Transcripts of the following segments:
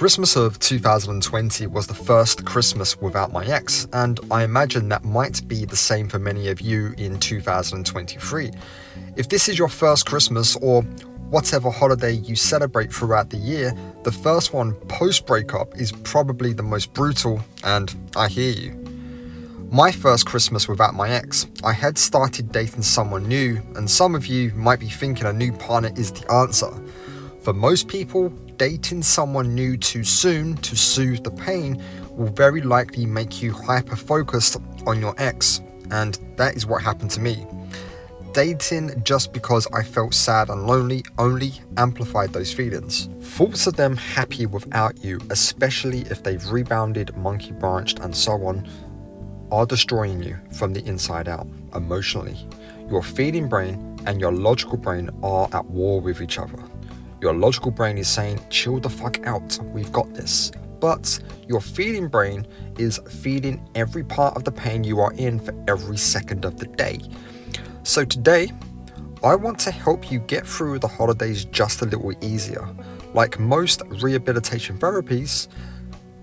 Christmas of 2020 was the first Christmas without my ex, and I imagine that might be the same for many of you in 2023. If this is your first Christmas or whatever holiday you celebrate throughout the year, the first one post-breakup is probably the most brutal, and I hear you. My first Christmas without my ex, I had started dating someone new, and some of you might be thinking a new partner is the answer. For most people, dating someone new too soon to soothe the pain will very likely make you hyper-focused on your ex, and that is what happened to me. Dating just because I felt sad and lonely only amplified those feelings. Thoughts of them happy without you, especially if they've rebounded, monkey branched and so on, are destroying you from the inside out, emotionally. Your feeling brain and your logical brain are at war with each other. Your logical brain is saying, chill the fuck out, we've got this. But your feeling brain is feeling every part of the pain you are in for every second of the day. So today, I want to help you get through the holidays just a little easier. Like most rehabilitation therapies,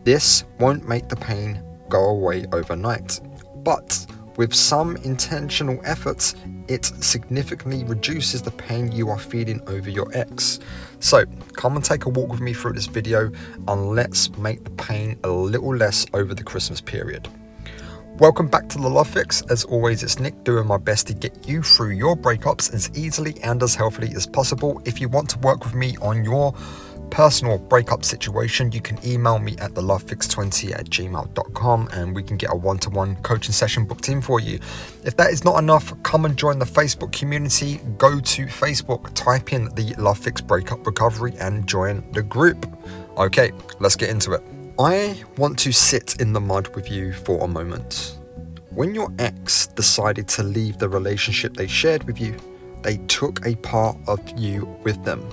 this won't make the pain go away overnight. But with some intentional efforts, it significantly reduces the pain you are feeling over your ex. So come and take a walk with me through this video and let's make the pain a little less over the Christmas period. Welcome back to the Love Fix. As always, it's Nick doing my best to get you through your breakups as easily and as healthily as possible. If you want to work with me on your personal breakup situation, you can email me at thelovefix20@gmail.com and we can get a one-to-one coaching session booked in for you. If that is not enough, come and join the Facebook community. Go to Facebook, type in the Love Fix Breakup Recovery and join the group. Okay, let's get into it. I want to sit in the mud with you for a moment. When your ex decided to leave the relationship they shared with you, they took a part of you with them.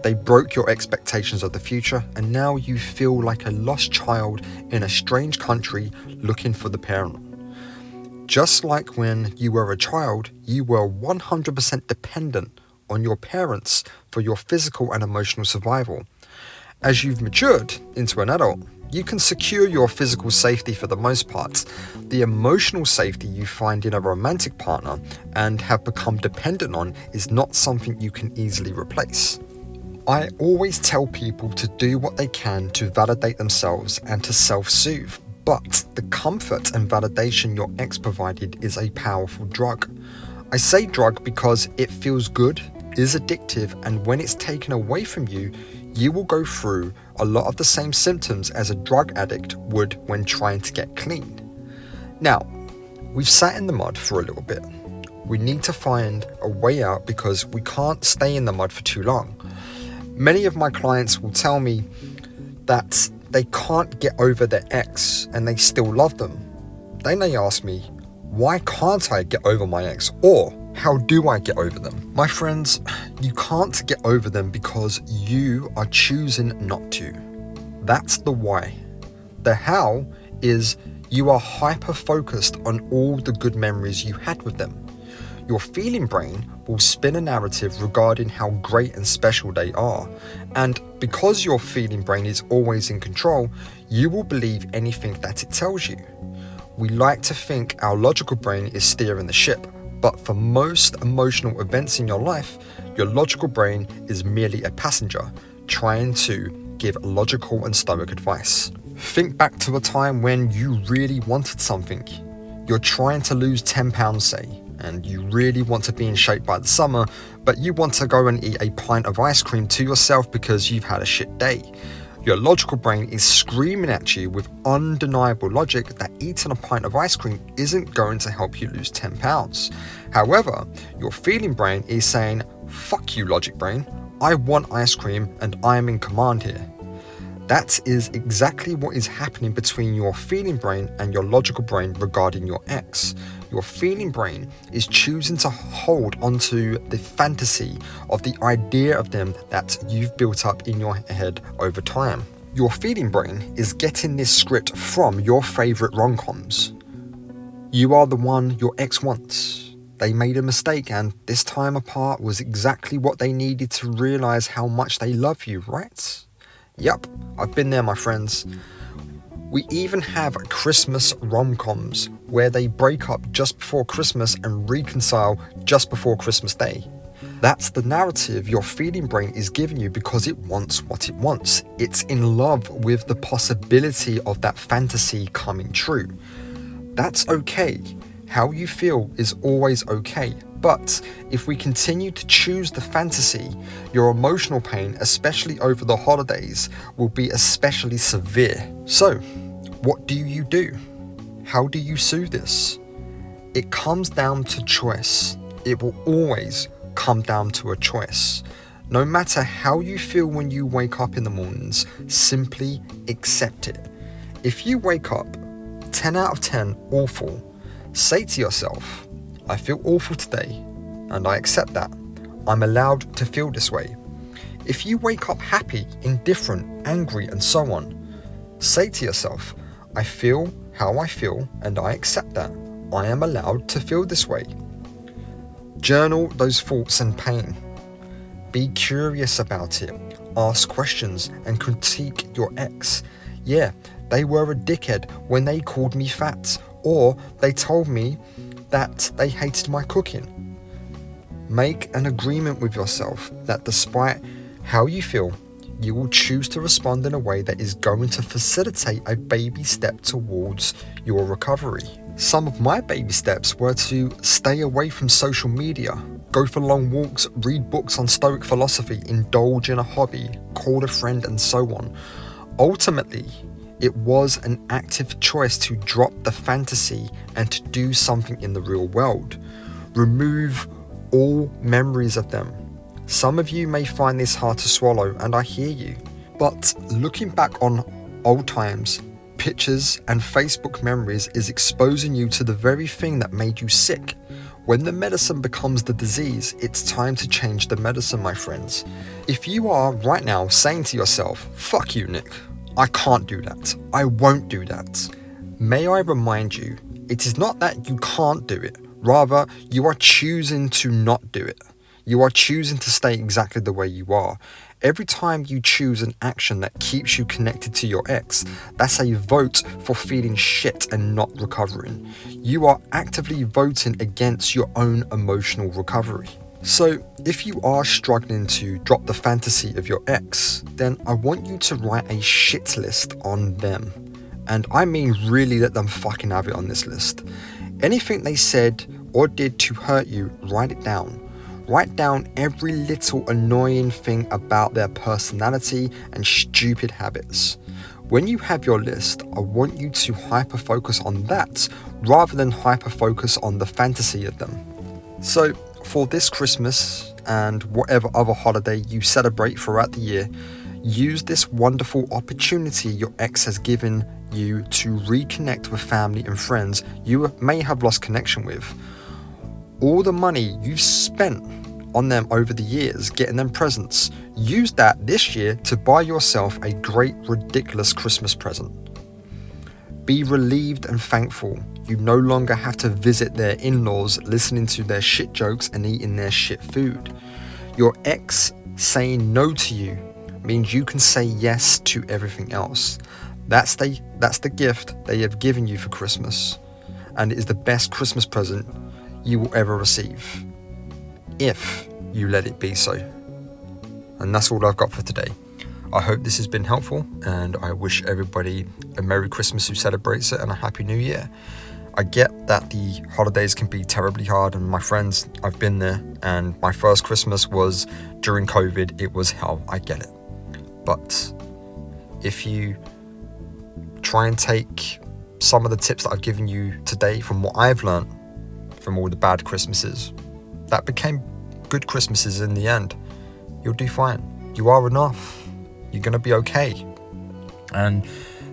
They broke your expectations of the future, and now you feel like a lost child in a strange country looking for the parent. Just like when you were a child, you were 100% dependent on your parents for your physical and emotional survival. As you've matured into an adult, you can secure your physical safety for the most part. The emotional safety you find in a romantic partner and have become dependent on is not something you can easily replace. I always tell people to do what they can to validate themselves and to self-soothe, but the comfort and validation your ex provided is a powerful drug. I say drug because it feels good, is addictive, and when it's taken away from you, you will go through a lot of the same symptoms as a drug addict would when trying to get clean. Now, we've sat in the mud for a little bit. We need to find a way out because we can't stay in the mud for too long. Many of my clients will tell me that they can't get over their ex and they still love them. Then they ask me, why can't I get over my ex? Or how do I get over them? My friends, you can't get over them because you are choosing not to. That's the why. The how is you are hyper-focused on all the good memories you had with them. Your feeling brain will spin a narrative regarding how great and special they are. And because your feeling brain is always in control, you will believe anything that it tells you. We like to think our logical brain is steering the ship, but for most emotional events in your life, your logical brain is merely a passenger trying to give logical and stoic advice. Think back to a time when you really wanted something. You're trying to lose 10 pounds, say, and you really want to be in shape by the summer, but you want to go and eat a pint of ice cream to yourself because you've had a shit day. Your logical brain is screaming at you with undeniable logic that eating a pint of ice cream isn't going to help you lose 10 pounds. However, your feeling brain is saying, fuck you, logic brain, I want ice cream and I am in command here. That is exactly what is happening between your feeling brain and your logical brain regarding your ex. Your feeling brain is choosing to hold onto the fantasy of the idea of them that you've built up in your head over time. Your feeling brain is getting this script from your favorite rom-coms. You are the one your ex wants. They made a mistake and this time apart was exactly what they needed to realize how much they love you, right? Yep, I've been there, my friends. We even have Christmas rom-coms where they break up just before Christmas and reconcile just before Christmas Day. That's the narrative your feeding brain is giving you because it wants what it wants. It's in love with the possibility of that fantasy coming true. That's okay. How you feel is always okay. But if we continue to choose the fantasy, your emotional pain, especially over the holidays, will be especially severe. So, what do? How do you soothe this? It comes down to choice. It will always come down to a choice. No matter how you feel when you wake up in the mornings, simply accept it. If you wake up 10 out of 10 awful, say to yourself, I feel awful today, and I accept that. I'm allowed to feel this way. If you wake up happy, indifferent, angry, and so on, say to yourself, I feel how I feel, and I accept that. I am allowed to feel this way. Journal those thoughts and pain. Be curious about it. Ask questions and critique your ex. Yeah, they were a dickhead when they called me fat, or they told me that they hated my cooking. Make an agreement with yourself that despite how you feel, you will choose to respond in a way that is going to facilitate a baby step towards your recovery. Some of my baby steps were to stay away from social media, go for long walks, read books on Stoic philosophy, indulge in a hobby, call a friend, and so on. Ultimately, it was an active choice to drop the fantasy and to do something in the real world. Remove all memories of them. Some of you may find this hard to swallow, and I hear you. But looking back on old times, pictures, and Facebook memories is exposing you to the very thing that made you sick. When the medicine becomes the disease, it's time to change the medicine, my friends. If you are right now saying to yourself, fuck you, Nick, I can't do that. I won't do that. May I remind you, it is not that you can't do it. Rather, you are choosing to not do it. You are choosing to stay exactly the way you are. Every time you choose an action that keeps you connected to your ex, that's a vote for feeling shit and not recovering. You are actively voting against your own emotional recovery. So, if you are struggling to drop the fantasy of your ex, then I want you to write a shit list on them. And I mean really let them fucking have it on this list. Anything they said or did to hurt you, write it down. Write down every little annoying thing about their personality and stupid habits. When you have your list, I want you to hyper-focus on that rather than hyper-focus on the fantasy of them. So, for this Christmas and whatever other holiday you celebrate throughout the year, use this wonderful opportunity your ex has given you to reconnect with family and friends you may have lost connection with. All the money you've spent on them over the years, getting them presents, use that this year to buy yourself a great, ridiculous Christmas present. Be relieved and thankful. You no longer have to visit their in-laws, listening to their shit jokes and eating their shit food. Your ex saying no to you means you can say yes to everything else. That's the gift they have given you for Christmas, and it is the best Christmas present you will ever receive, if you let it be so. And that's all I've got for today. I hope this has been helpful, and I wish everybody a Merry Christmas who celebrates it and a Happy New Year. I get that the holidays can be terribly hard, and my friends, I've been there, and my first Christmas was during COVID. It was hell, I get it. But if you try and take some of the tips that I've given you today from what I've learned from all the bad Christmases, that became good Christmases in the end, you'll do fine. You are enough. You're going to be okay. And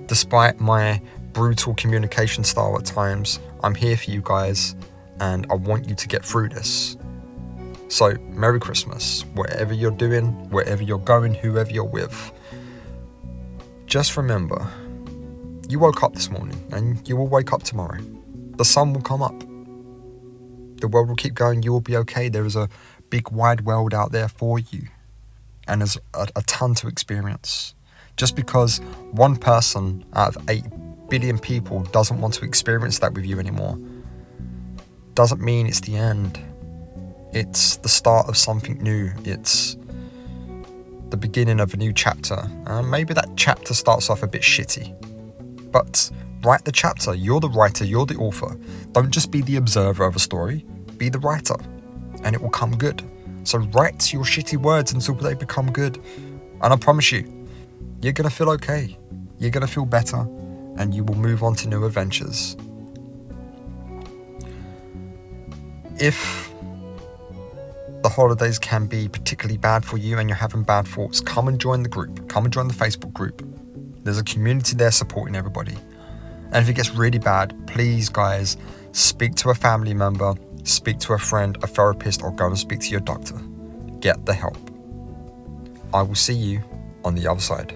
despite my brutal communication style at times, I'm here for you guys, and I want you to get through this. So, Merry Christmas, whatever you're doing, wherever you're going, whoever you're with. Just remember, you woke up this morning, and you will wake up tomorrow. The sun will come up. The world will keep going. You will be okay. There is a big wide world out there for you, and there's a ton to experience. Just because one person out of 8 billion people doesn't want to experience that with you anymore, doesn't mean it's the end. It's the start of something new. It's the beginning of a new chapter. Maybe that chapter starts off a bit shitty, but write the chapter. You're the writer, you're the author. Don't just be the observer of a story, be the writer, and it will come good. So write your shitty words until they become good. And I promise you, you're going to feel okay. You're going to feel better, and you will move on to new adventures. If the holidays can be particularly bad for you and you're having bad thoughts, come and join the group. Come and join the Facebook group. There's a community there supporting everybody. And if it gets really bad, please, guys, speak to a family member, speak to a friend, a therapist, or go and speak to your doctor. Get the help. I will see you on the other side.